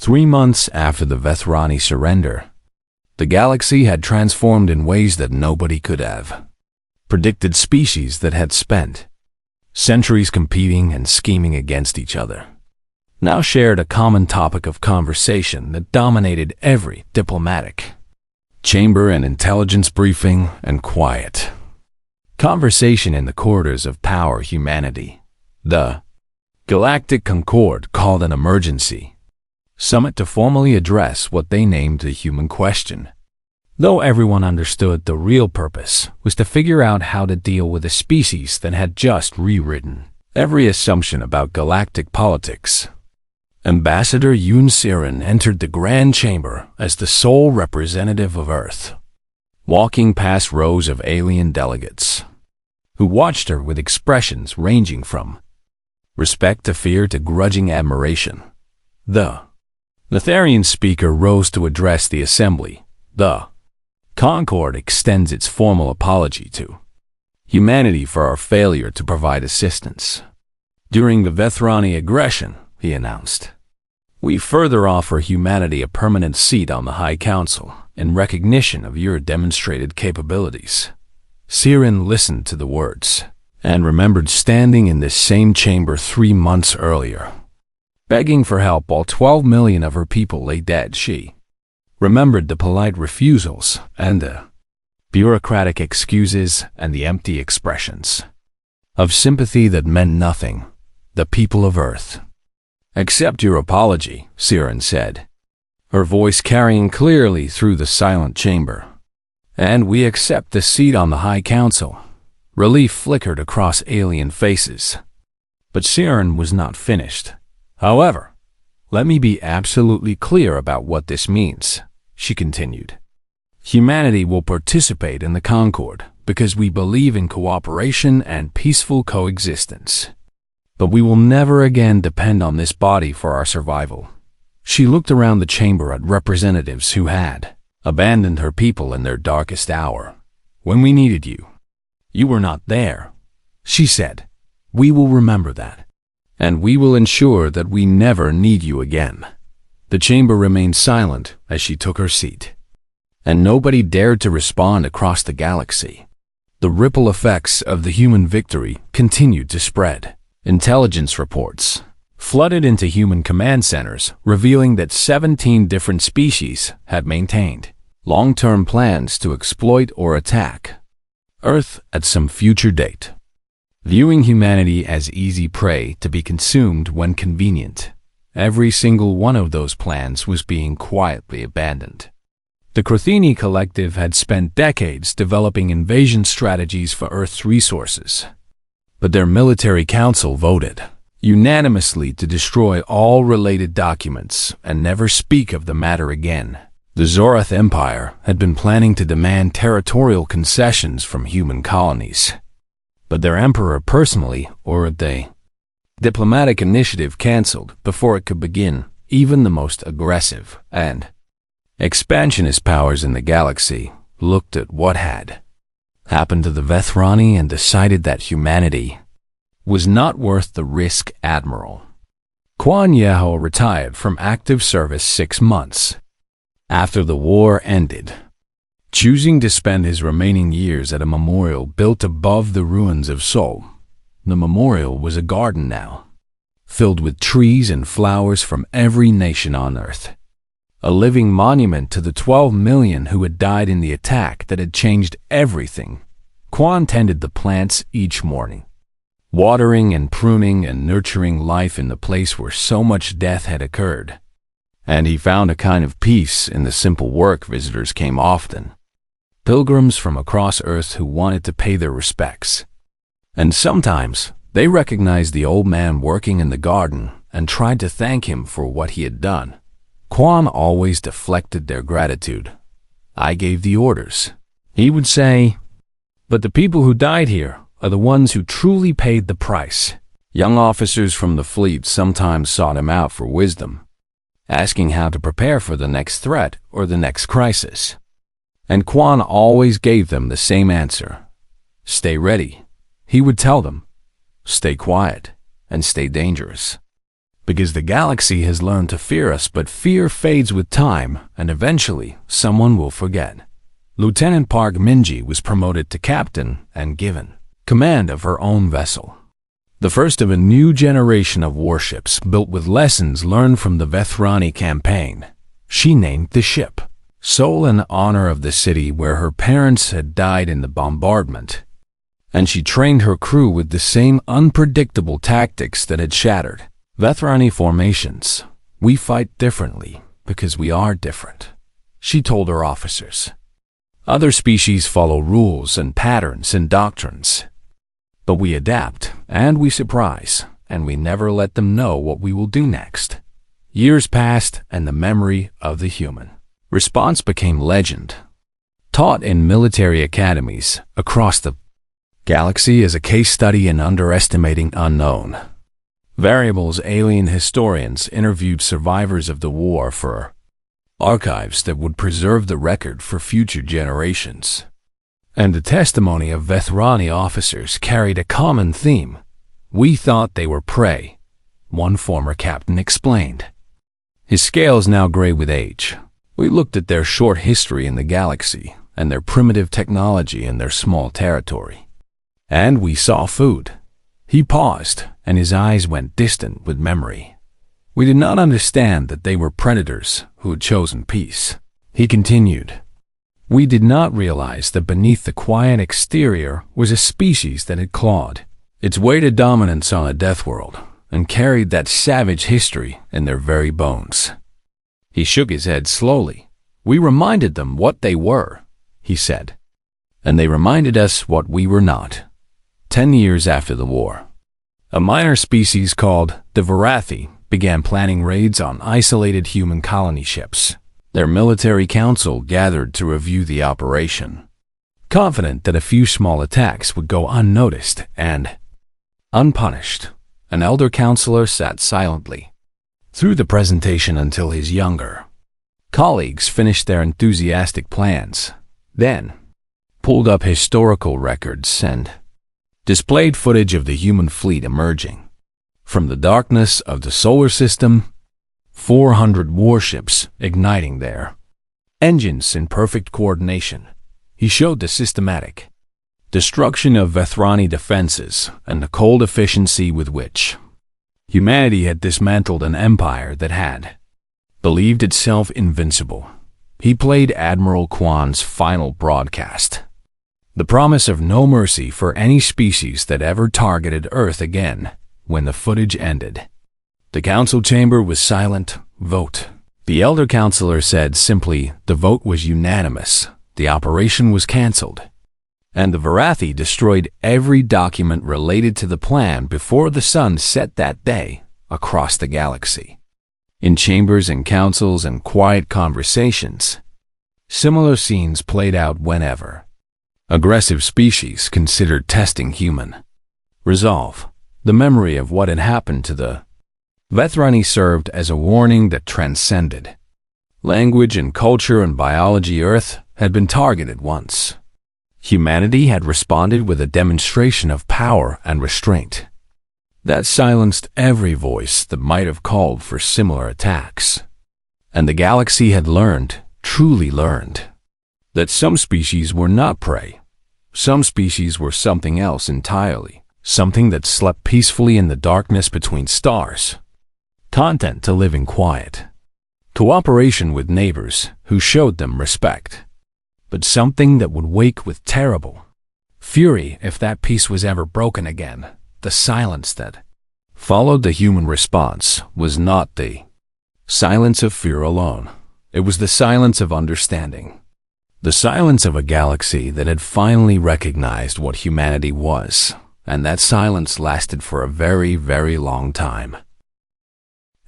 3 months after the Vethrani surrender, the galaxy had transformed in ways that nobody could have predicted. Species that had spent centuries competing and scheming against each other now shared a common topic of conversation that dominated every diplomatic chamber and intelligence briefing and quiet conversation in the corridors of power. Humanity, the Galactic Concord, called an emergency summit to formally address what they named the human question. Though everyone understood the real purpose was to figure out how to deal with a species that had just rewritten every assumption about galactic politics. Ambassador Yoon Siren entered the Grand Chamber as the sole representative of Earth, walking past rows of alien delegates who watched her with expressions ranging from respect to fear to grudging admiration. The Letharian speaker rose to address the assembly. The Concord extends its formal apology to humanity for our failure to provide assistance during the Vethrani aggression, he announced. We further offer humanity a permanent seat on the High Council in recognition of your demonstrated capabilities. Siren listened to the words and remembered standing in this same chamber 3 months earlier, begging for help while 12 million of her people lay dead. She remembered the polite refusals and the bureaucratic excuses and the empty expressions of sympathy that meant nothing. The people of Earth accept your apology, Siren said, her voice carrying clearly through the silent chamber. And we accept the seat on the High Council. Relief flickered across alien faces. But Siren was not finished. However, let me be absolutely clear about what this means, she continued. Humanity will participate in the Concord because we believe in cooperation and peaceful coexistence. But we will never again depend on this body for our survival. She looked around the chamber at representatives who had abandoned her people in their darkest hour. When we needed you, you were not there, she said. We will remember that, and we will ensure that we never need you again. The chamber remained silent as she took her seat, and nobody dared to respond across the galaxy. The ripple effects of the human victory continued to spread. Intelligence reports flooded into human command centers, revealing that 17 different species had maintained long-term plans to exploit or attack Earth at some future date, viewing humanity as easy prey to be consumed when convenient. Every single one of those plans was being quietly abandoned. The Krothini Collective had spent decades developing invasion strategies for Earth's resources, but their military council voted unanimously to destroy all related documents and never speak of the matter again. The Zorath Empire had been planning to demand territorial concessions from human colonies, but their emperor personally ordered the diplomatic initiative cancelled before it could begin. Even the most aggressive and expansionist powers in the galaxy looked at what had happened to the Vethrani and decided that humanity was not worth the risk. Admiral Quan Yeho retired from active service 6 months after the war ended, choosing to spend his remaining years at a memorial built above the ruins of Seoul. The memorial was a garden now, filled with trees and flowers from every nation on Earth, a living monument to the 12 million who had died in the attack that had changed everything. Quan tended the plants each morning, watering and pruning and nurturing life in the place where so much death had occurred. And he found a kind of peace in the simple work. Visitors came often, pilgrims from across Earth who wanted to pay their respects. And sometimes they recognized the old man working in the garden and tried to thank him for what he had done. Quan always deflected their gratitude. I gave the orders, he would say, but the people who died here are the ones who truly paid the price. Young officers from the fleet sometimes sought him out for wisdom, asking how to prepare for the next threat or the next crisis. And Quan always gave them the same answer. Stay ready, he would tell them. Stay quiet and stay dangerous. Because the galaxy has learned to fear us, but fear fades with time, and eventually someone will forget. Lieutenant Park Minji was promoted to captain and given command of her own vessel, the first of a new generation of warships built with lessons learned from the Vethrani campaign. She named the ship Soul in honor of the city where her parents had died in the bombardment, and she trained her crew with the same unpredictable tactics that had shattered Vethrani formations. We fight differently because we are different, she told her officers. Other species follow rules and patterns and doctrines, but we adapt and we surprise, and we never let them know what we will do next. Years passed, and the memory of the human response became legend, taught in military academies across the galaxy as a case study in underestimating unknown variables. Alien historians interviewed survivors of the war for archives that would preserve the record for future generations. And the testimony of Vethrani officers carried a common theme. We thought they were prey, one former captain explained. His scales now gray with age. We looked at their short history in the galaxy and their primitive technology in their small territory. And we saw food. He paused, and his eyes went distant with memory. We did not understand that they were predators who had chosen peace. He continued. We did not realize that beneath the quiet exterior was a species that had clawed its way to dominance on a death world and carried that savage history in their very bones. He shook his head slowly. We reminded them what they were, he said, and they reminded us what we were not. 10 years after the war, a minor species called the Varathi began planning raids on isolated human colony ships. Their military council gathered to review the operation, confident that a few small attacks would go unnoticed and unpunished. An elder counselor sat silently through the presentation until his younger colleagues finished their enthusiastic plans, then pulled up historical records and displayed footage of the human fleet emerging from the darkness of the solar system, 400 warships igniting their engines in perfect coordination. He showed the systematic destruction of Vethrani defenses and the cold efficiency with which humanity had dismantled an empire that had believed itself invincible. He played Admiral Kwan's final broadcast, the promise of no mercy for any species that ever targeted Earth again. When the footage ended, the council chamber was silent. Vote. The elder counselor said simply, the vote was unanimous. The operation was cancelled, and the Varathi destroyed every document related to the plan before the sun set that day across the galaxy. In chambers and councils and quiet conversations, similar scenes played out whenever aggressive species considered testing human resolve. The memory of what had happened to the Vethrani served as a warning that transcended language and culture and biology. Earth had been targeted once. Humanity had responded with a demonstration of power and restraint that silenced every voice that might have called for similar attacks. And the galaxy had learned, truly learned, that some species were not prey. Some species were something else entirely, something that slept peacefully in the darkness between stars, content to live in quiet, cooperation with neighbors who showed them respect, but something that would wake with terrible fury if that peace was ever broken again. The silence that followed the human response was not the silence of fear alone. It was the silence of understanding. The silence of a galaxy that had finally recognized what humanity was, and that silence lasted for a very, very long time.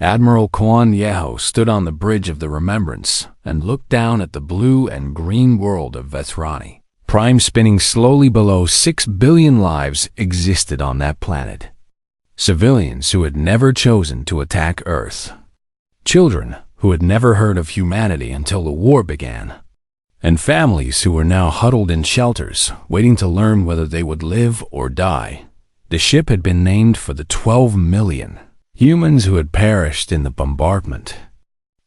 Admiral Kwan Yeho stood on the bridge of the Remembrance and looked down at the blue and green world of Vethrani. Prime spinning slowly below 6 billion lives existed on that planet. Civilians who had never chosen to attack Earth. Children who had never heard of humanity until the war began. And families who were now huddled in shelters, waiting to learn whether they would live or die. The ship had been named for the 12 million humans who had perished in the bombardment.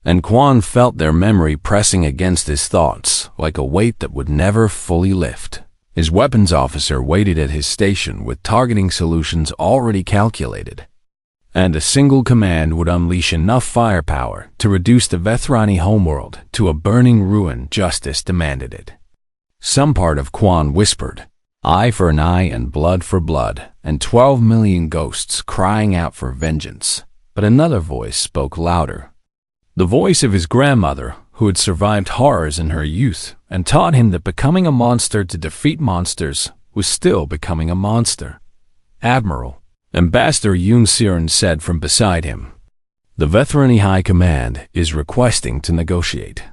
And Quan felt their memory pressing against his thoughts like a weight that would never fully lift. His weapons officer waited at his station with targeting solutions already calculated, and a single command would unleash enough firepower to reduce the Vethrani homeworld to a burning ruin. Justice demanded it. Some part of Quan whispered, "Eye for an eye and blood for blood," and 12 million ghosts crying out for vengeance. But another voice spoke louder. The voice of his grandmother, who had survived horrors in her youth and taught him that becoming a monster to defeat monsters was still becoming a monster. "Admiral," Ambassador Yoon Siren said from beside him, "the Vethrani High Command is requesting to negotiate."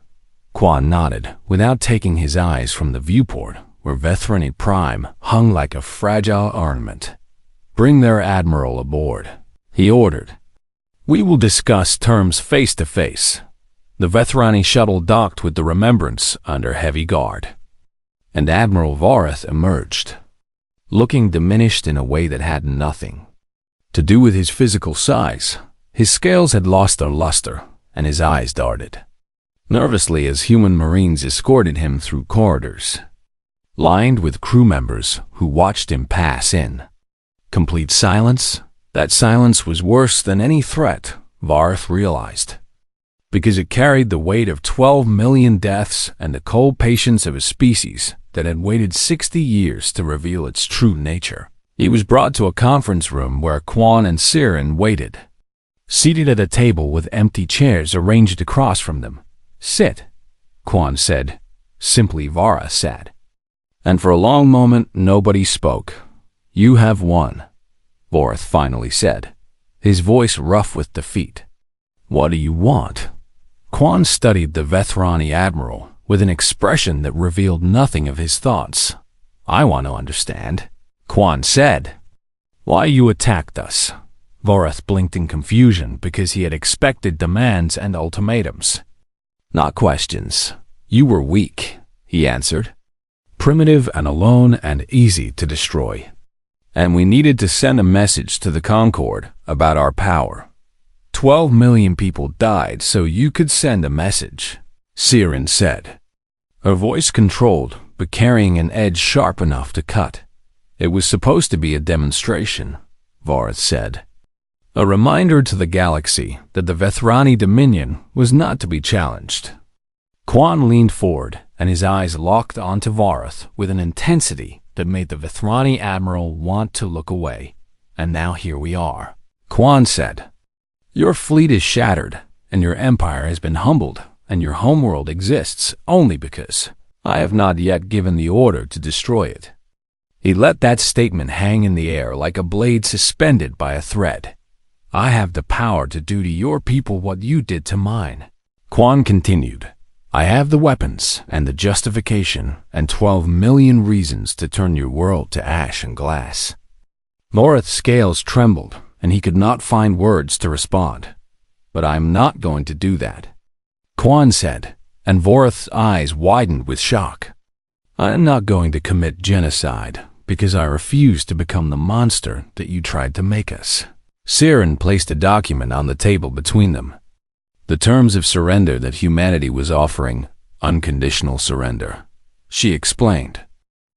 Quan nodded without taking his eyes from the viewport where Vethrani Prime hung like a fragile ornament. "Bring their admiral aboard," he ordered. "We will discuss terms face to face." The Vethrani shuttle docked with the Remembrance under heavy guard, and Admiral Vorath emerged, looking diminished in a way that had nothing to do with his physical size. His scales had lost their luster, and his eyes darted nervously as human Marines escorted him through corridors lined with crew members who watched him pass in. Complete silence. That silence was worse than any threat, Vorath realized, because it carried the weight of 12 million deaths and the cold patience of a species that had waited 60 years to reveal its true nature. He was brought to a conference room where Quan and Siren waited, seated at a table with empty chairs arranged across from them. "Sit," Quan said. Simply Vara sat. And for a long moment nobody spoke. "You have won," Vorath finally said, his voice rough with defeat. "What do you want?" Quan studied the Vethrani admiral with an expression that revealed nothing of his thoughts. "I want to understand," Quan said. "Why you attacked us?" Vorath blinked in confusion because he had expected demands and ultimatums, not questions. "You were weak," he answered. "Primitive and alone and easy to destroy. And we needed to send a message to the Concord about our power. 12 million people died so you could send a message," Siren said, her voice controlled but carrying an edge sharp enough to cut. "It was supposed to be a demonstration," Vorath said. "A reminder to the galaxy that the Vethrani Dominion was not to be challenged." Quan leaned forward, and his eyes locked onto Vorath with an intensity that made the Vethrani admiral want to look away. "And now here we are," Quan said. "Your fleet is shattered, and your empire has been humbled, and your homeworld exists only because I have not yet given the order to destroy it." He let that statement hang in the air like a blade suspended by a thread. "I have the power to do to your people what you did to mine," Quan continued. "I have the weapons and the justification and 12 million reasons to turn your world to ash and glass." Vorath's scales trembled, and he could not find words to respond. "But I'm not going to do that," Quan said, and Vorath's eyes widened with shock. "I am not going to commit genocide because I refuse to become the monster that you tried to make us." Siren placed a document on the table between them. The terms of surrender that humanity was offering, unconditional surrender, she explained.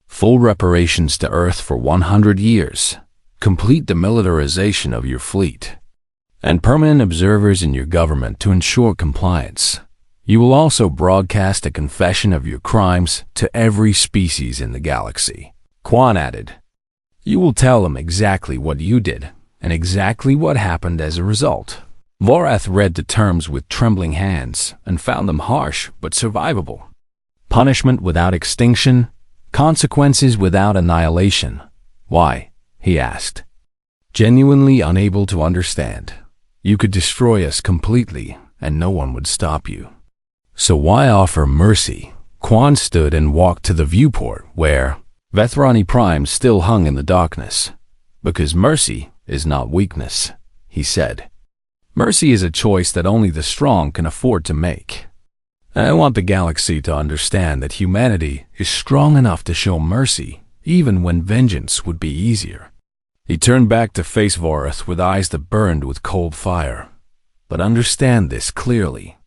Full reparations to Earth for 100 years, complete demilitarization of your fleet, and permanent observers in your government to ensure compliance. You will also broadcast a confession of your crimes to every species in the galaxy. Quan added, "You will tell them exactly what you did and exactly what happened as a result." Vorath read the terms with trembling hands and found them harsh but survivable. Punishment without extinction, consequences without annihilation. "Why?" he asked, genuinely unable to understand. "You could destroy us completely and no one would stop you. So why offer mercy?" Quan stood and walked to the viewport where Vethrani Prime still hung in the darkness. "Because mercy is not weakness," he said. "Mercy is a choice that only the strong can afford to make. I want the galaxy to understand that humanity is strong enough to show mercy even when vengeance would be easier." He turned back to face Vorath with eyes that burned with cold fire. But understand this clearly.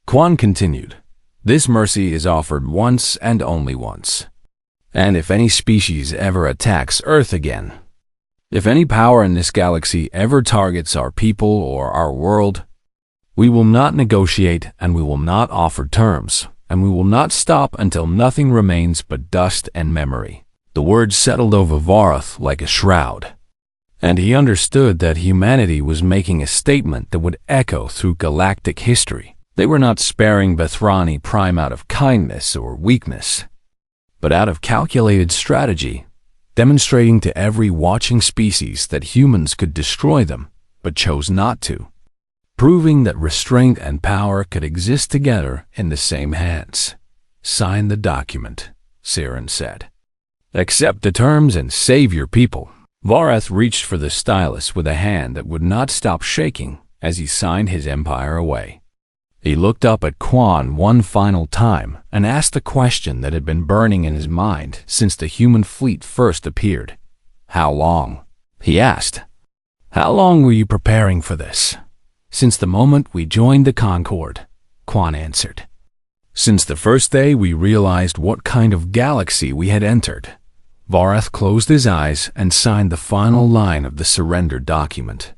Quan continued, this mercy is offered once and only once. And if any species ever attacks Earth again, if any power in this galaxy ever targets our people or our world, we will not negotiate and we will not offer terms, and we will not stop until nothing remains but dust and memory. The words settled over Vorath like a shroud, and he understood that humanity was making a statement that would echo through galactic history. They were not sparing Vethrani Prime out of kindness or weakness, but out of calculated strategy, demonstrating to every watching species that humans could destroy them, but chose not to, proving that restraint and power could exist together in the same hands. Sign the document, Siren said. Accept the terms and save your people. Vorath reached for the stylus with a hand that would not stop shaking as he signed his empire away. He looked up at Quan one final time and asked the question that had been burning in his mind since the human fleet first appeared. How long? He asked. How long were you preparing for this? Since the moment we joined the Concord, Quan answered. Since the first day we realized what kind of galaxy we had entered. Vorath closed his eyes and signed the final line of the surrender document.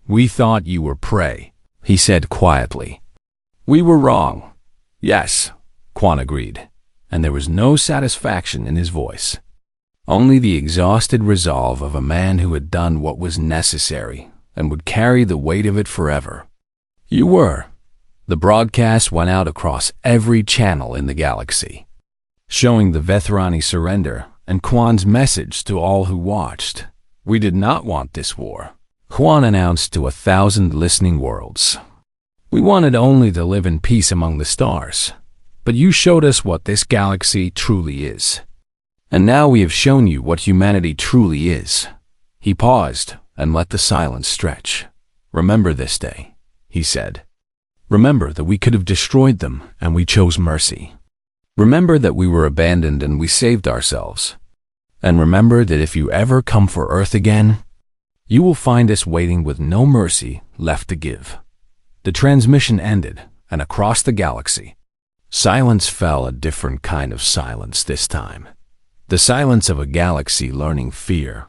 We thought you were prey, he said quietly. We were wrong. Yes, Quan agreed, and there was no satisfaction in his voice. Only the exhausted resolve of a man who had done what was necessary and would carry the weight of it forever. You were. The broadcast went out across every channel in the galaxy, showing the Vethrani surrender and Quan's message to all who watched. We did not want this war, Quan announced to 1,000 listening worlds. We wanted only to live in peace among the stars, but you showed us what this galaxy truly is. And now we have shown you what humanity truly is. He paused and let the silence stretch. Remember this day, he said. Remember that we could have destroyed them and we chose mercy. Remember that we were abandoned and we saved ourselves. And remember that if you ever come for Earth again, you will find us waiting with no mercy left to give. The transmission ended, and across the galaxy, silence fell, a different kind of silence this time. The silence of a galaxy learning fear.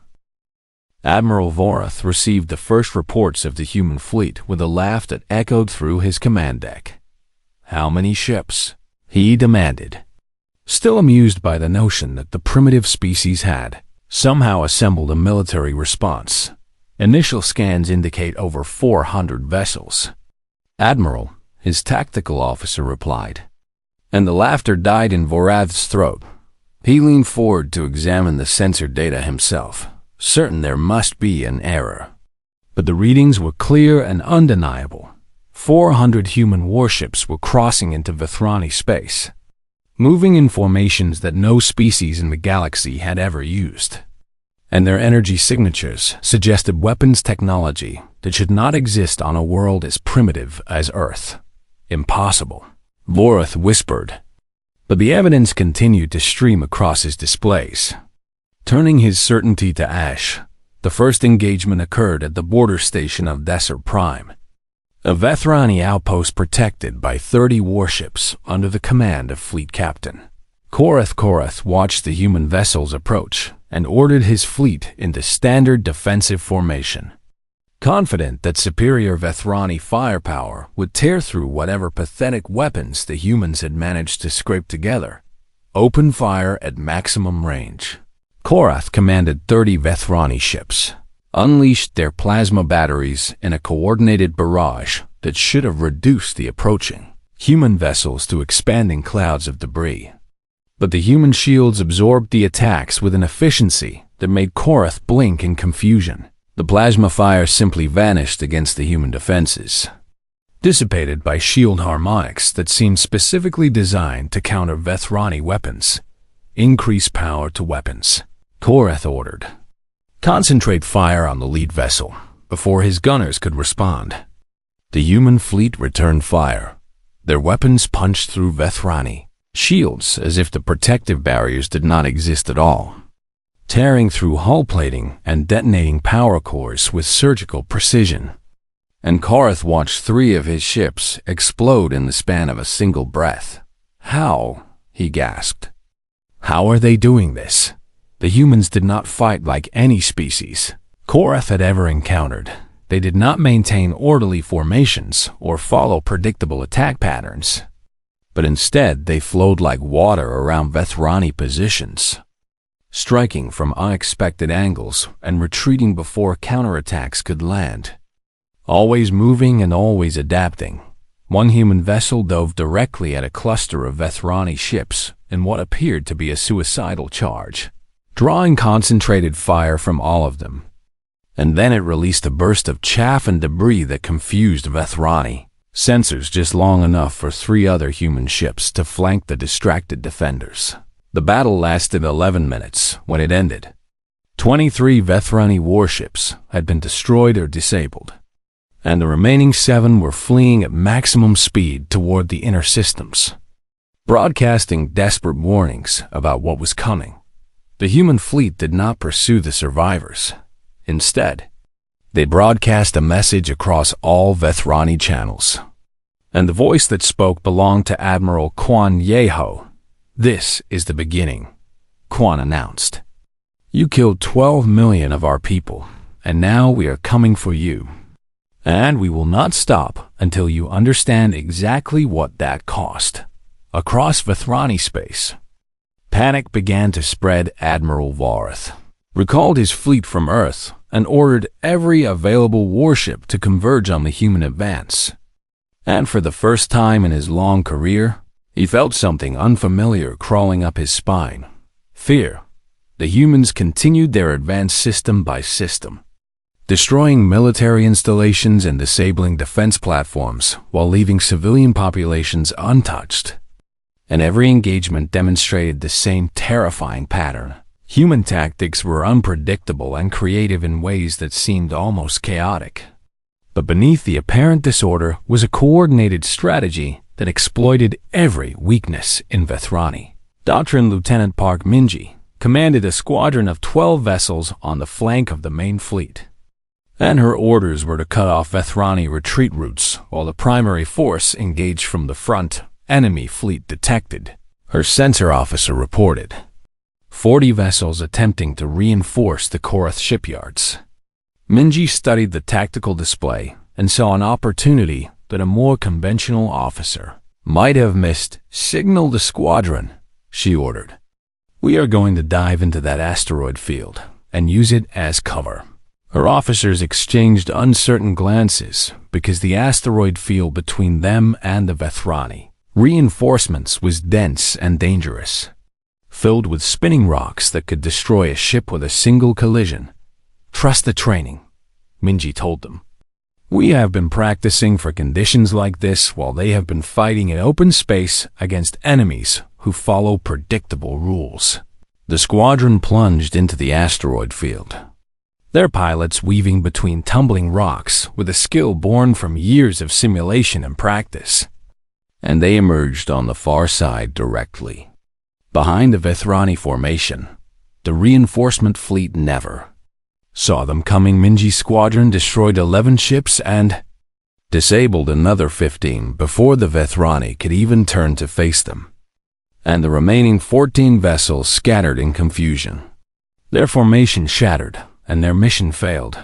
Admiral Vorath received the first reports of the human fleet with a laugh that echoed through his command deck. How many ships? He demanded, still amused by the notion that the primitive species had somehow assembled a military response. Initial scans indicate over 400 vessels. Admiral, his tactical officer replied, and the laughter died in Vorath's throat. He leaned forward to examine the sensor data himself, certain there must be an error. But the readings were clear and undeniable. 400 human warships were crossing into Vethrani space, moving in formations that no species in the galaxy had ever used. And their energy signatures suggested weapons technology that should not exist on a world as primitive as Earth. Impossible, Vorath whispered. But the evidence continued to stream across his displays, turning his certainty to ash. The first engagement occurred at the border station of Desert Prime, a Vethrani outpost protected by 30 warships under the command of Fleet Captain. Korath watched the human vessels approach and ordered his fleet into standard defensive formation, confident that superior Vethrani firepower would tear through whatever pathetic weapons the humans had managed to scrape together. Open fire at maximum range. Korath commanded 30 Vethrani ships, unleashed their plasma batteries in a coordinated barrage that should have reduced the approaching human vessels to expanding clouds of debris. But the human shields absorbed the attacks with an efficiency that made Korath blink in confusion. The plasma fire simply vanished against the human defenses, dissipated by shield harmonics that seemed specifically designed to counter Vethrani weapons. Increase power to weapons, Korath ordered. Concentrate fire on the lead vessel before his gunners could respond. The human fleet returned fire. Their weapons punched through Vethrani shields as if the protective barriers did not exist at all. tearing through hull plating and detonating power cores with surgical precision. And Korath watched 3 of his ships explode in the span of a single breath. "How?" he gasped. "How are they doing this?" The humans did not fight like any species Korath had ever encountered. They did not maintain orderly formations or follow predictable attack patterns, but instead they flowed like water around Vethrani positions, striking from unexpected angles and retreating before counterattacks could land. Always moving and always adapting, one human vessel dove directly at a cluster of Vethrani ships in what appeared to be a suicidal charge, drawing concentrated fire from all of them. And then it released a burst of chaff and debris that confused Vethrani sensors just long enough for 3 other human ships to flank the distracted defenders. The battle lasted 11 minutes when it ended. 23 Vethrani warships had been destroyed or disabled, and the remaining 7 were fleeing at maximum speed toward the inner systems, broadcasting desperate warnings about what was coming. The human fleet did not pursue the survivors. Instead, they broadcast a message across all Vethrani channels, and the voice that spoke belonged to Admiral Quan Yeho. "This is the beginning," Quan announced. "You killed 12 million of our people, and now we are coming for you. And we will not stop until you understand exactly what that cost." Across Vethrani space, panic began to spread. Admiral Varth recalled his fleet from Earth and ordered every available warship to converge on the human advance. And for the first time in his long career, he felt something unfamiliar crawling up his spine. Fear. The humans continued their advance system by system, destroying military installations and disabling defense platforms while leaving civilian populations untouched. And every engagement demonstrated the same terrifying pattern. Human tactics were unpredictable and creative in ways that seemed almost chaotic. But beneath the apparent disorder was a coordinated strategy that exploited every weakness in Vethrani. Doctrine Lieutenant Park Minji commanded a squadron of 12 vessels on the flank of the main fleet, and her orders were to cut off Vethrani retreat routes while the primary force engaged from the front. Enemy fleet detected, her sensor officer reported. 40 vessels attempting to reinforce the Korath shipyards. Minji studied the tactical display and saw an opportunity that a more conventional officer might have missed. "Signal the squadron," she ordered. "We are going to dive into that asteroid field and use it as cover." Her officers exchanged uncertain glances because the asteroid field between them and the Vethrani reinforcements was dense and dangerous, filled with spinning rocks that could destroy a ship with a single collision. "Trust the training," Minji told them. "We have been practicing for conditions like this while they have been fighting in open space against enemies who follow predictable rules." The squadron plunged into the asteroid field, their pilots weaving between tumbling rocks with a skill born from years of simulation and practice. And they emerged on the far side directly. Behind the Vethrani formation, the reinforcement fleet never saw them coming. Minji's squadron destroyed 11 ships and disabled another 15 before the Vethrani could even turn to face them. And the remaining 14 vessels scattered in confusion. Their formation shattered and their mission failed.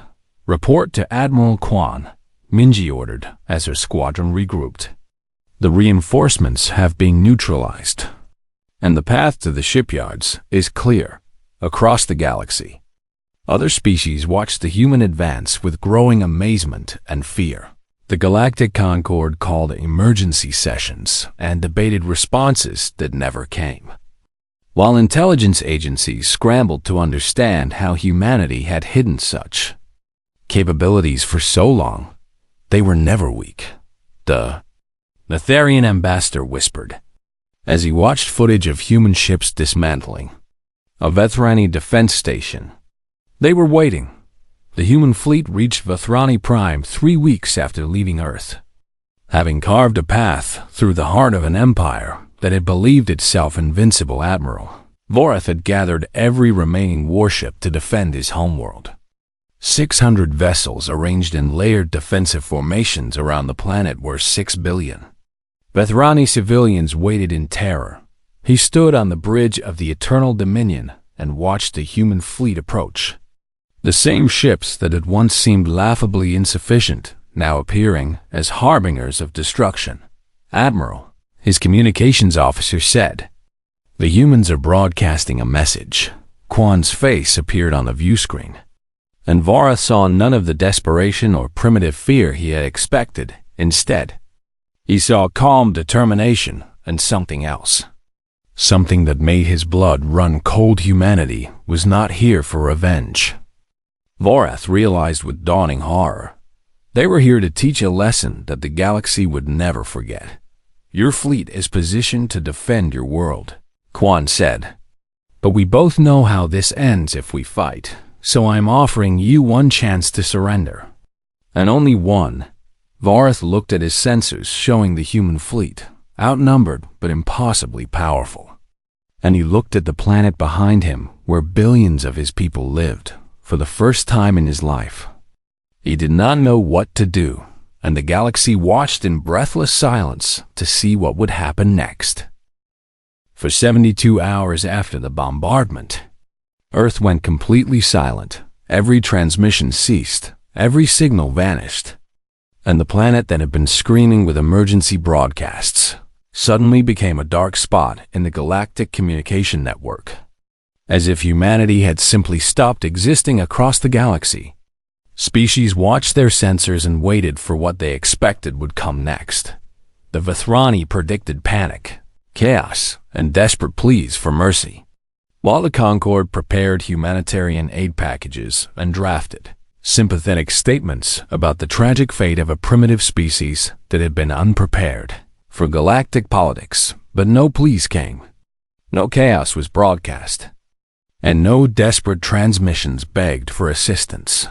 "Report to Admiral Quan," Minji ordered as her squadron regrouped. "The reinforcements have been neutralized, and the path to the shipyards is clear across the galaxy." Other species watched the human advance with growing amazement and fear. The Galactic Concord called emergency sessions and debated responses that never came, while intelligence agencies scrambled to understand how humanity had hidden such capabilities for so long. They were never weak. The Netherian ambassador whispered as he watched footage of human ships dismantling a Vethrani defense station. They were waiting. The human fleet reached Vethrani Prime 3 weeks after leaving Earth, having carved a path through the heart of an empire that had believed itself invincible. Admiral Vorath had gathered every remaining warship to defend his homeworld. 600 vessels arranged in layered defensive formations around the planet were 6 billion. Vethrani civilians waited in terror. He stood on the bridge of the Eternal Dominion and watched the human fleet approach. The same ships that had once seemed laughably insufficient, now appearing as harbingers of destruction. "Admiral," his communications officer said, "the humans are broadcasting a message." Quan's face appeared on the view screen, and Vorath saw none of the desperation or primitive fear he had expected. Instead, he saw calm determination and something else. Something that made his blood run cold. Humanity was not here for revenge. Vorath realized with dawning horror. They were here to teach a lesson that the galaxy would never forget. "Your fleet is positioned to defend your world," Quan said. "But we both know how this ends if we fight, so I'm offering you one chance to surrender." And only one. Vorath looked at his sensors showing the human fleet, outnumbered but impossibly powerful. And he looked at the planet behind him where billions of his people lived, for the first time in his life. He did not know what to do, and the galaxy watched in breathless silence to see what would happen next. For 72 hours after the bombardment, Earth went completely silent. Every transmission ceased, every signal vanished, and the planet that had been screaming with emergency broadcasts suddenly became a dark spot in the galactic communication network, as if humanity had simply stopped existing across the galaxy. Species watched their sensors and waited for what they expected would come next. The Vethrani predicted panic, chaos, and desperate pleas for mercy, while the Concord prepared humanitarian aid packages and drafted sympathetic statements about the tragic fate of a primitive species that had been unprepared for galactic politics. But no pleas came. No chaos was broadcast, and no desperate transmissions begged for assistance.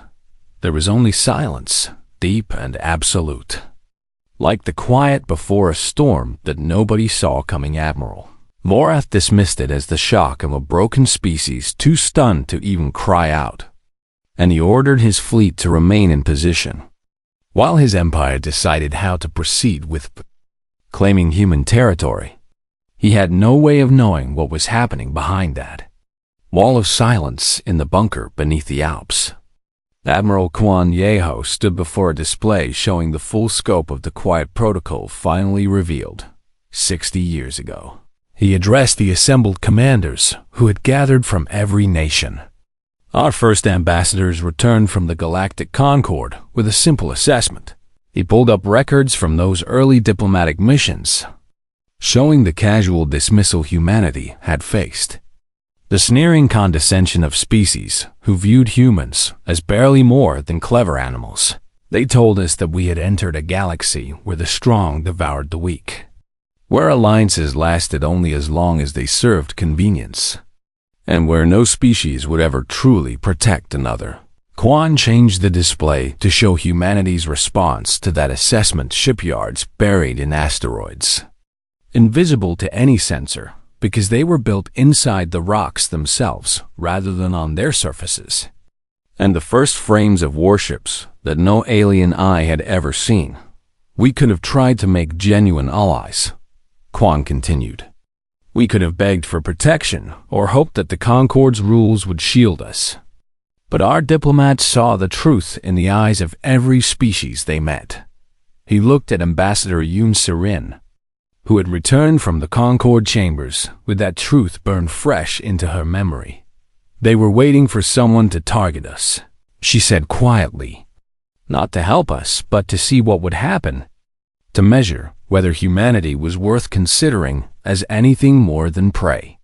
There was only silence, deep and absolute, like the quiet before a storm that nobody saw coming. Admiral Vorath dismissed it as the shock of a broken species too stunned to even cry out, and he ordered his fleet to remain in position, while his empire decided how to proceed with claiming human territory. He had no way of knowing what was happening behind that wall of silence in the bunker beneath the Alps. Admiral Quan Yeho stood before a display showing the full scope of the quiet protocol finally revealed 60 years ago. He addressed the assembled commanders who had gathered from every nation. "Our first ambassadors returned from the Galactic Concord with a simple assessment." He pulled up records from those early diplomatic missions, showing the casual dismissal humanity had faced. The sneering condescension of species who viewed humans as barely more than clever animals. They told us that we had entered a galaxy where the strong devoured the weak, where alliances lasted only as long as they served convenience, and where no species would ever truly protect another. Quan changed the display to show humanity's response to that assessment. Shipyards buried in asteroids, invisible to any sensor, because they were built inside the rocks themselves rather than on their surfaces. And the first frames of warships that no alien eye had ever seen. "We could have tried to make genuine allies," Quan continued. "We could have begged for protection or hoped that the Concord's rules would shield us. But our diplomats saw the truth in the eyes of every species they met." He looked at Ambassador Yoon Serin, who had returned from the Concord chambers with that truth burned fresh into her memory. "They were waiting for someone to target us," she said quietly. "Not to help us, but to see what would happen, to measure whether humanity was worth considering as anything more than prey."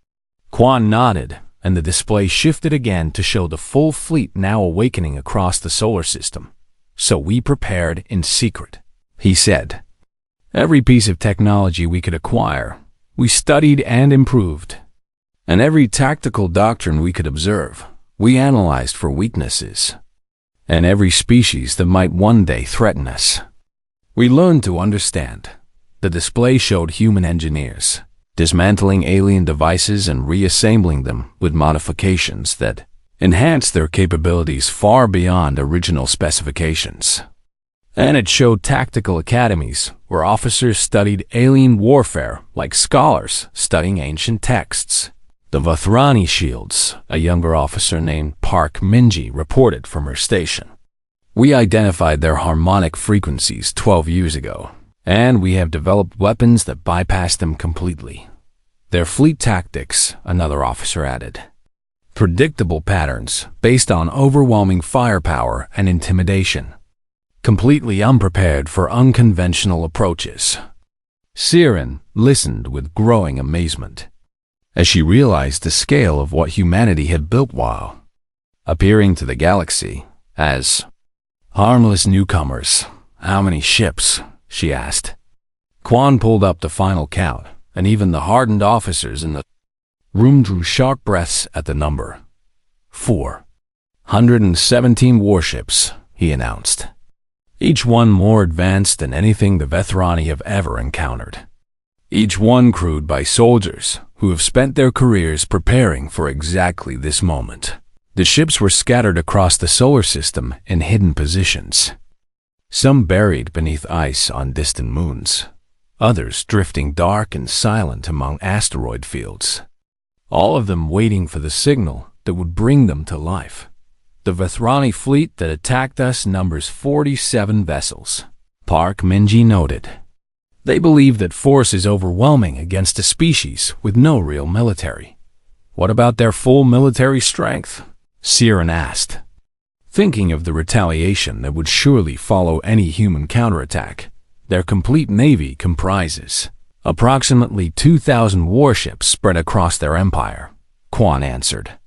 Quan nodded, and the display shifted again to show the full fleet now awakening across the solar system. "So we prepared in secret," he said. "Every piece of technology we could acquire, we studied and improved. And every tactical doctrine we could observe, we analyzed for weaknesses. And every species that might one day threaten us, we learned to understand." The display showed human engineers, dismantling alien devices and reassembling them with modifications that enhanced their capabilities far beyond original specifications. And it showed tactical academies where officers studied alien warfare like scholars studying ancient texts. The Vathrani shields, a younger officer named Park Minji reported from her station. We identified their harmonic frequencies 12 years ago, and we have developed weapons that bypass them completely. Their fleet tactics, another officer added. Predictable patterns based on overwhelming firepower and intimidation. Completely unprepared for unconventional approaches. Siren listened with growing amazement as she realized the scale of what humanity had built while appearing to the galaxy as harmless newcomers. How many ships? She asked. Quan pulled up the final count, and even the hardened officers in the room drew sharp breaths at the number. 417 warships, he announced. Each one more advanced than anything the Vathrani have ever encountered. Each one crewed by soldiers who have spent their careers preparing for exactly this moment. The ships were scattered across the solar system in hidden positions. Some buried beneath ice on distant moons, others drifting dark and silent among asteroid fields. All of them waiting for the signal that would bring them to life. The Vathrani fleet that attacked us numbers 47 vessels, Park Minji noted. They believe that force is overwhelming against a species with no real military. What about their full military strength? Siren asked, thinking of the retaliation that would surely follow any human counterattack. Their complete navy comprises approximately 2,000 warships spread across their empire, Quan answered.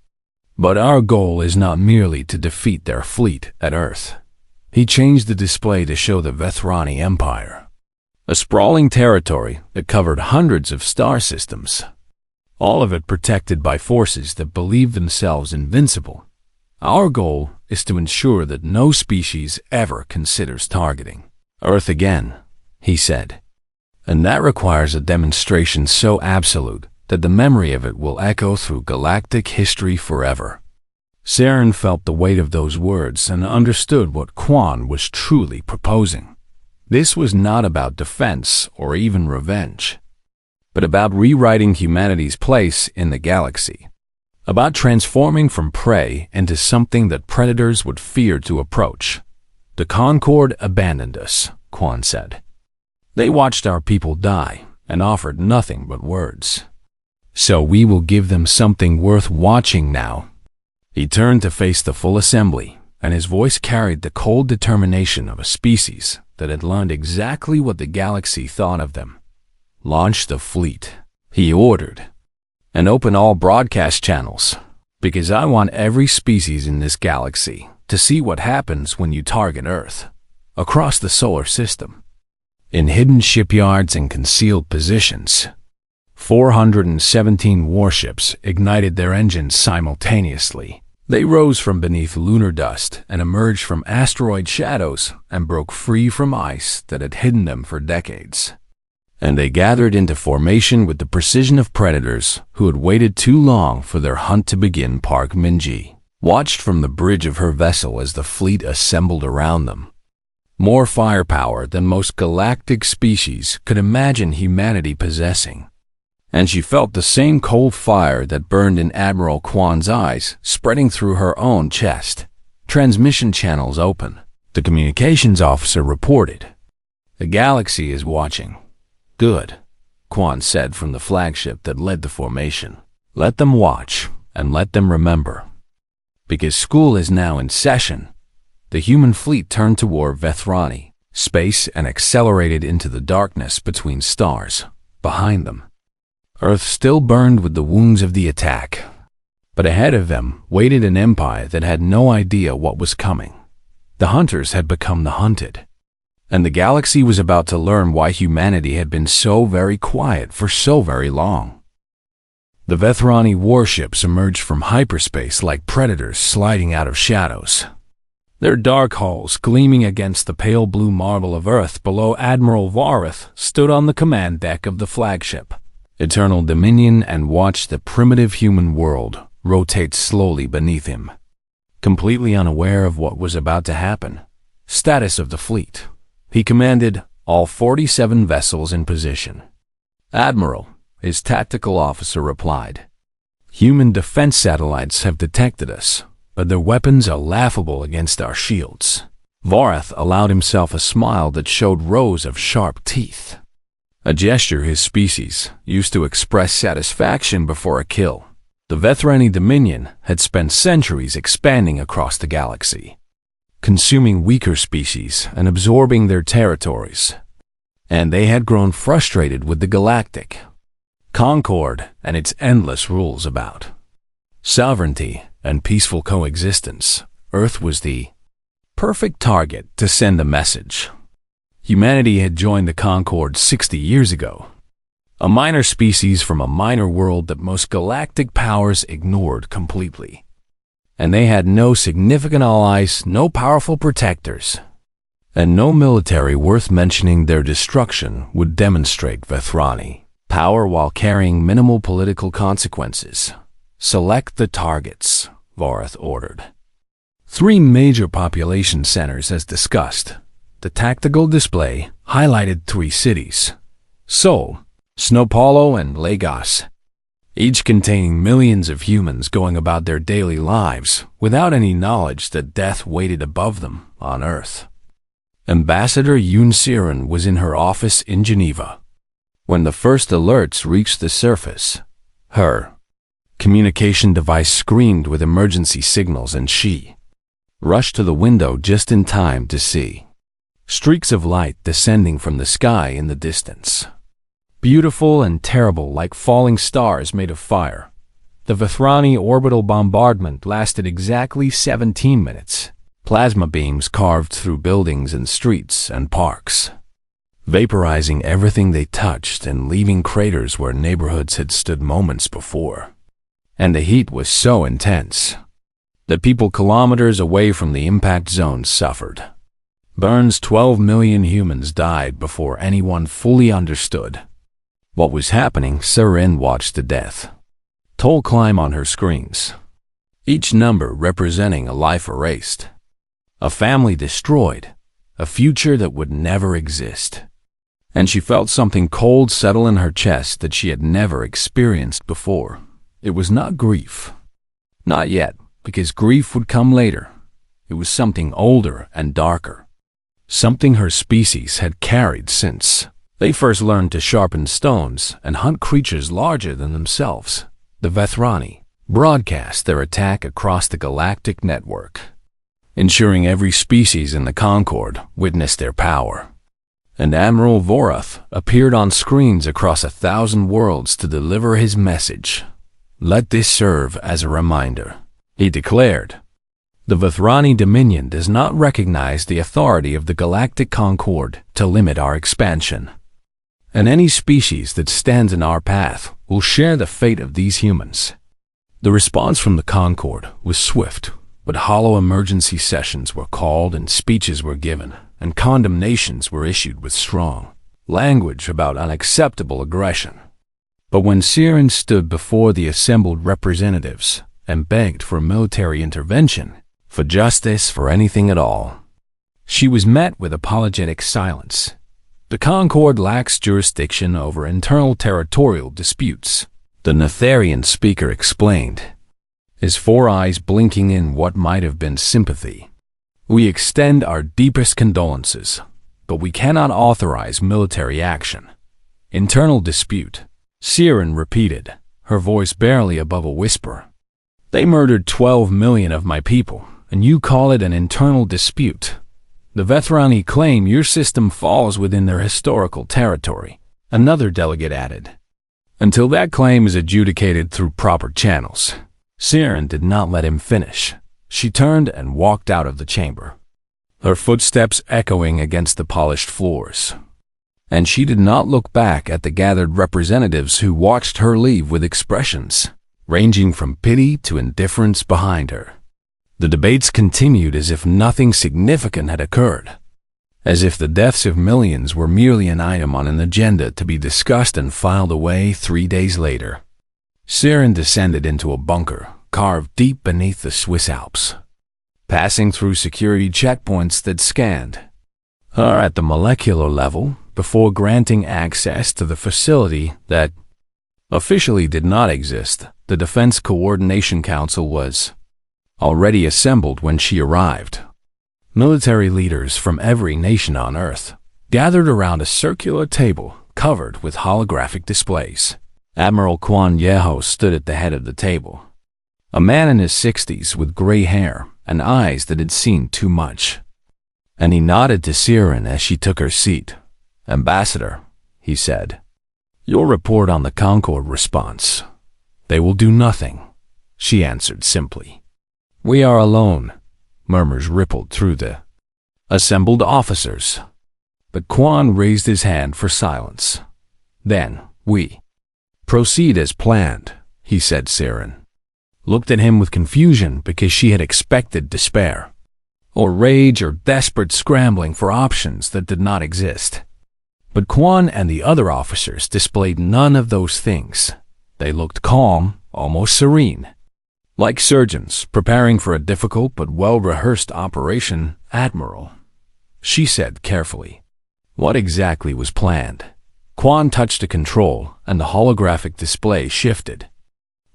But our goal is not merely to defeat their fleet at Earth. He changed the display to show the Vathrani Empire, a sprawling territory that covered hundreds of star systems, all of it protected by forces that believe themselves invincible. Our goal is to ensure that no species ever considers targeting Earth again, he said. And that requires a demonstration so absolute that the memory of it will echo through galactic history forever. Siren felt the weight of those words and understood what Quan was truly proposing. This was not about defense or even revenge, but about rewriting humanity's place in the galaxy, about transforming from prey into something that predators would fear to approach. The Concord abandoned us, Quan said. They watched our people die and offered nothing but words. So we will give them something worth watching now. He turned to face the full assembly, and his voice carried the cold determination of a species that had learned exactly what the galaxy thought of them. Launch the fleet, he ordered, and open all broadcast channels, because I want every species in this galaxy to see what happens when you target Earth, across the solar system. In hidden shipyards and concealed positions, 417 warships ignited their engines simultaneously. They rose from beneath lunar dust and emerged from asteroid shadows and broke free from ice that had hidden them for decades. And they gathered into formation with the precision of predators who had waited too long for their hunt to begin. Park Minji watched from the bridge of her vessel as the fleet assembled around them. More firepower than most galactic species could imagine humanity possessing. And she felt the same cold fire that burned in Admiral Quan's eyes spreading through her own chest. Transmission channels open. The communications officer reported. The galaxy is watching. Good, Quan said from the flagship that led the formation. Let them watch and let them remember. Because school is now in session. The human fleet turned toward Vathrani space and accelerated into the darkness between stars behind them. Earth still burned with the wounds of the attack, but ahead of them waited an empire that had no idea what was coming. The hunters had become the hunted, and the galaxy was about to learn why humanity had been so very quiet for so very long. The Vathrani warships emerged from hyperspace like predators sliding out of shadows, their dark hulls gleaming against the pale blue marble of Earth below. Admiral Vareth stood on the command deck of the flagship, eternal dominion, and watched the primitive human world rotate slowly beneath him. Completely unaware of what was about to happen. Status of the fleet. He commanded all 47 vessels in position. Admiral, his tactical officer replied. Human defense satellites have detected us, but their weapons are laughable against our shields. Vorath allowed himself a smile that showed rows of sharp teeth. A gesture his species used to express satisfaction before a kill. The Vethrani Dominion had spent centuries expanding across the galaxy, consuming weaker species and absorbing their territories. And they had grown frustrated with the Galactic Concord and its endless rules about sovereignty and peaceful coexistence. Earth was the perfect target to send a message. Humanity had joined the Concord 60 years ago, a minor species from a minor world that most galactic powers ignored completely. And they had no significant allies, no powerful protectors, and no military worth mentioning. Their destruction would demonstrate Vethrani power while carrying minimal political consequences. Select the targets, Vorath ordered. 3 major population centers as discussed. The tactical display highlighted 3 cities: Seoul, Sao Paulo, and Lagos, each containing millions of humans going about their daily lives without any knowledge that death waited above them on Earth. Ambassador Yoon Siren was in her office in Geneva. When the first alerts reached the surface, her communication device screamed with emergency signals, and she rushed to the window just in time to see streaks of light descending from the sky in the distance. Beautiful and terrible, like falling stars made of fire. The Vethrani orbital bombardment lasted exactly 17 minutes. Plasma beams carved through buildings and streets and parks, vaporizing everything they touched and leaving craters where neighborhoods had stood moments before. And the heat was so intense that people kilometers away from the impact zones suffered. Burns. 12 million humans died before anyone fully understood what was happening. Siren watched the death toll climb on her screens, each number representing a life erased, a family destroyed, a future that would never exist. And she felt something cold settle in her chest that she had never experienced before. It was not grief. Not yet, because grief would come later. It was something older and darker. Something her species had carried since they first learned to sharpen stones and hunt creatures larger than themselves. The Vethrani broadcast their attack across the galactic network, ensuring every species in the Concord witnessed their power. And Admiral Vorath appeared on screens across 1,000 worlds to deliver his message. "Let this serve as a reminder," he declared. "The Vethrani Dominion does not recognize the authority of the Galactic Concord to limit our expansion. And any species that stands in our path will share the fate of these humans." The response from the Concord was swift, but hollow. Emergency sessions were called and speeches were given, and condemnations were issued with strong language about unacceptable aggression. But when Siren stood before the assembled representatives and begged for military intervention, for justice, for anything at all, she was met with apologetic silence. The Concord lacks jurisdiction over internal territorial disputes, the Netherian speaker explained, his 4 eyes blinking in what might have been sympathy. "We extend our deepest condolences, but we cannot authorize military action." "Internal dispute," Siren repeated, her voice barely above a whisper. "They murdered 12 million of my people, and you call it an internal dispute? The Vethrani claim your system falls within their historical territory," another delegate added. "Until that claim is adjudicated through proper channels." Siren did not let him finish. She turned and walked out of the chamber, her footsteps echoing against the polished floors. And she did not look back at the gathered representatives who watched her leave with expressions ranging from pity to indifference behind her. The debates continued as if nothing significant had occurred. as if the deaths of millions were merely an item on an agenda to be discussed and filed away 3 days later. Siren descended into a bunker carved deep beneath the Swiss Alps, passing through security checkpoints that scanned her at the molecular level before granting access to the facility that officially did not exist. The Defense Coordination Council was already assembled when she arrived. Military leaders from every nation on Earth gathered around a circular table covered with holographic displays. Admiral Quan Yeho stood at the head of the table, a man in his 60s with gray hair and eyes that had seen too much. And he nodded to Siren as she took her seat. "Ambassador," he said, "your report on the Concord response." "They will do nothing," she answered simply. "We are alone," murmurs rippled through the assembled officers. But Quan raised his hand for silence. "Then, we proceed as planned," he said. Siren looked at him with confusion because she had expected despair, or rage, or desperate scrambling for options that did not exist. But Quan and the other officers displayed none of those things. They looked calm, almost serene, like surgeons preparing for a difficult but well-rehearsed operation. "Admiral," she said carefully, "what exactly was planned?" Quan touched a control, and the holographic display shifted,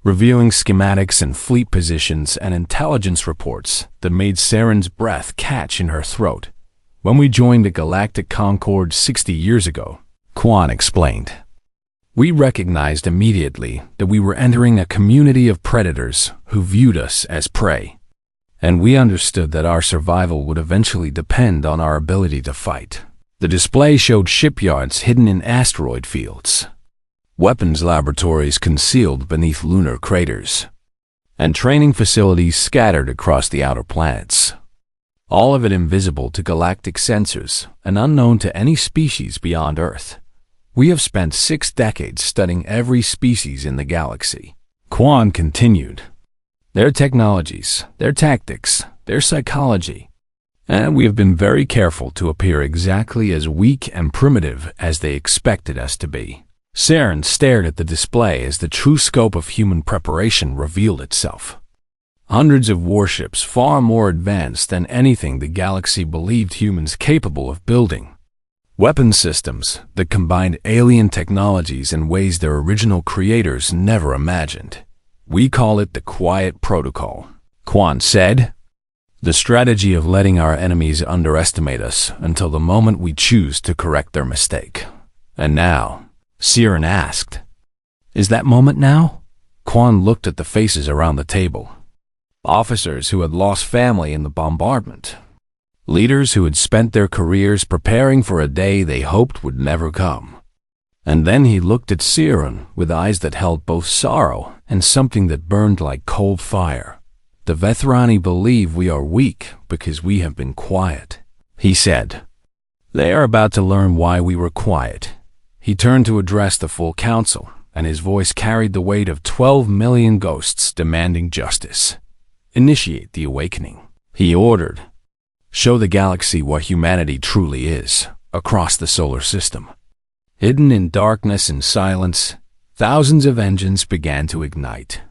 revealing schematics and fleet positions and intelligence reports that made Siren's breath catch in her throat. "When we joined the Galactic Concord 60 years ago," Quan explained, "we recognized immediately that we were entering a community of predators who viewed us as prey, and we understood that our survival would eventually depend on our ability to fight." The display showed shipyards hidden in asteroid fields, weapons laboratories concealed beneath lunar craters, and training facilities scattered across the outer planets. All of it invisible to galactic sensors and unknown to any species beyond Earth. "We have spent 6 decades studying every species in the galaxy," Quan continued. "Their technologies, their tactics, their psychology. And we have been very careful to appear exactly as weak and primitive as they expected us to be." Siren stared at the display as the true scope of human preparation revealed itself. Hundreds of warships far more advanced than anything the galaxy believed humans capable of building. Weapon systems that combined alien technologies in ways their original creators never imagined. "We call it the Quiet Protocol," Quan said. "The strategy of letting our enemies underestimate us until the moment we choose to correct their mistake." "And now?" Siren asked. "Is that moment now?" Quan looked at the faces around the table. Officers who had lost family in the bombardment. Leaders who had spent their careers preparing for a day they hoped would never come. And then he looked at Siren with eyes that held both sorrow and something that burned like cold fire. "The Vethrani believe we are weak because we have been quiet," he said. "They are about to learn why we were quiet." He turned to address the full council, and his voice carried the weight of 12 million ghosts demanding justice. "Initiate the awakening," he ordered. "Show the galaxy what humanity truly is, across the solar system." Hidden in darkness and silence, thousands of engines began to ignite.